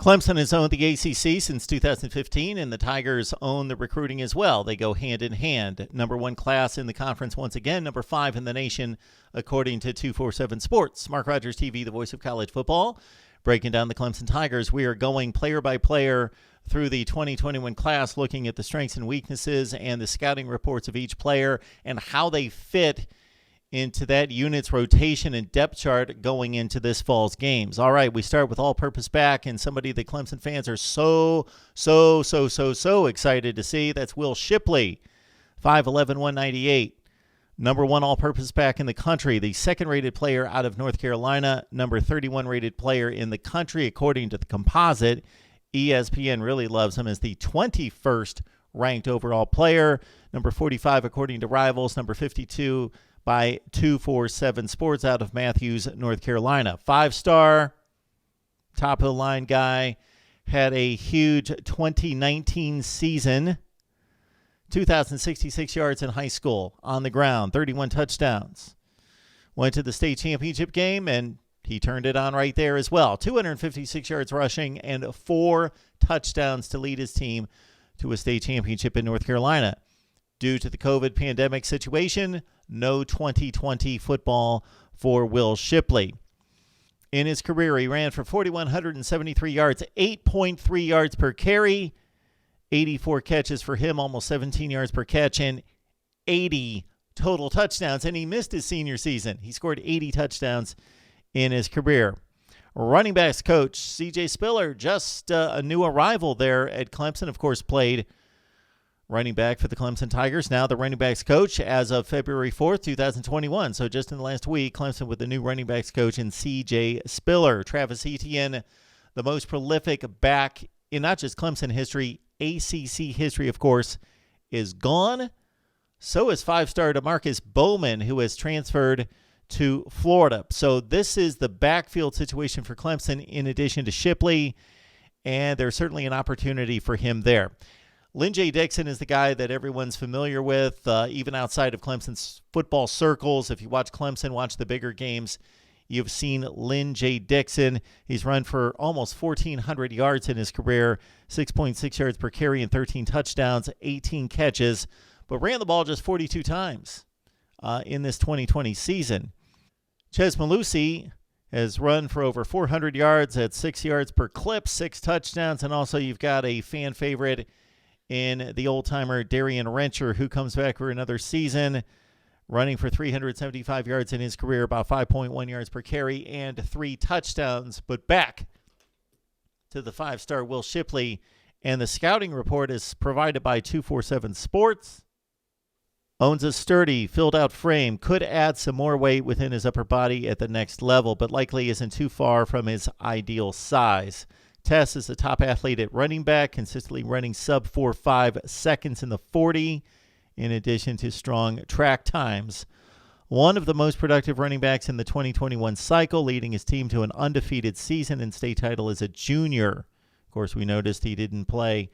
Clemson has owned the ACC since 2015, and the Tigers own the recruiting as well. They go hand in hand. Number one class in the conference once again, number 5 in the nation, according to 247 Sports. Mark Rogers TV, the voice of college football, breaking down the Clemson Tigers. We are going player by player through the 2021 class, looking at the strengths and weaknesses and the scouting reports of each player and how they fit into that unit's rotation and depth chart going into this fall's games. All right, we start with all-purpose back, and somebody that Clemson fans are so excited to see. That's Will Shipley, 5'11", 198. Number 1 all-purpose back in the country, the second-rated player out of North Carolina, number 31-rated player in the country, according to the composite. ESPN really loves him as the 21st ranked overall player, number 45 according to Rivals, number 52 by 247 Sports out of Matthews, North Carolina. 5-star, top-of-the-line guy, had a huge 2019 season, 2,066 yards in high school, on the ground, 31 touchdowns. Went to the state championship game, and he turned it on right there as well. 256 yards rushing and 4 touchdowns to lead his team to a state championship in North Carolina. Due to the COVID pandemic situation, no 2020 football for Will Shipley. In his career, he ran for 4,173 yards, 8.3 yards per carry, 84 catches for him, almost 17 yards per catch, and 80 total touchdowns. And he missed his senior season. He scored 80 touchdowns in his career. Running backs coach C.J. Spiller, just a new arrival there at Clemson, of course, played running back for the Clemson Tigers. Now the running backs coach as of February 4th, 2021. So just in the last week, Clemson with the new running backs coach in C.J. Spiller. Travis Etienne, the most prolific back in not just Clemson history, ACC history, of course, is gone. So is 5-star DeMarcus Bowman, who has transferred to Florida. So this is the backfield situation for Clemson in addition to Shipley, and there's certainly an opportunity for him there. Lynn J. Dixon is the guy that everyone's familiar with, even outside of Clemson's football circles. If you watch Clemson, watch the bigger games, you've seen Lynn J. Dixon. He's run for almost 1,400 yards in his career, 6.6 yards per carry and 13 touchdowns, 18 catches, but ran the ball just 42 times in this 2020 season. Ches Malusi has run for over 400 yards at 6 yards per clip, 6 touchdowns, and also you've got a fan favorite in the old-timer Darian Rencher, who comes back for another season, running for 375 yards in his career, about 5.1 yards per carry and 3 touchdowns. But back to the 5-star Will Shipley, and the scouting report is provided by 247 Sports. Owns a sturdy, filled-out frame, could add some more weight within his upper body at the next level, but likely isn't too far from his ideal size. Tess is a top athlete at running back, consistently running sub 4.5 seconds in the 40, in addition to strong track times. One of the most productive running backs in the 2021 cycle, leading his team to an undefeated season and state title as a junior. Of course, we noticed he didn't play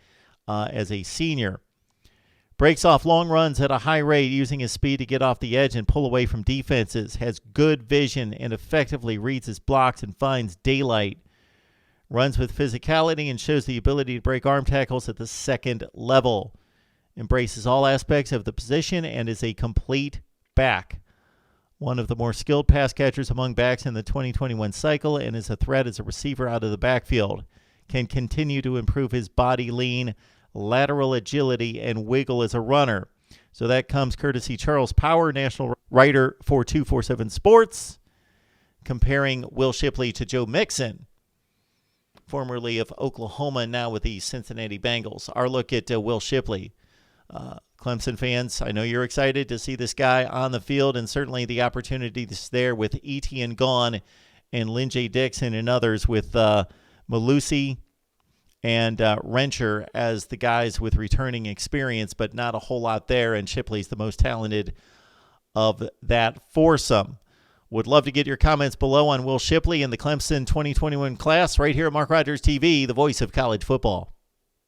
as a senior. Breaks off long runs at a high rate, using his speed to get off the edge and pull away from defenses. Has good vision and effectively reads his blocks and finds daylight. Runs with physicality and shows the ability to break arm tackles at the second level. Embraces all aspects of the position and is a complete back. One of the more skilled pass catchers among backs in the 2021 cycle, and is a threat as a receiver out of the backfield. Can continue to improve his body lean, lateral agility, and wiggle as a runner. So that comes courtesy Charles Power, national writer for 247 Sports, comparing Will Shipley to Joe Mixon, formerly of Oklahoma, now with the Cincinnati Bengals. Our look at Will Shipley. Clemson fans, I know you're excited to see this guy on the field, and certainly the opportunity is there with Etienne gone and Lynn J. Dixon and others, with Malusi and Rencher as the guys with returning experience, but not a whole lot there, and Shipley's the most talented of that foursome. Would love to get your comments below on Will Shipley and the Clemson 2021 class right here at Mark Rogers TV, the voice of college football.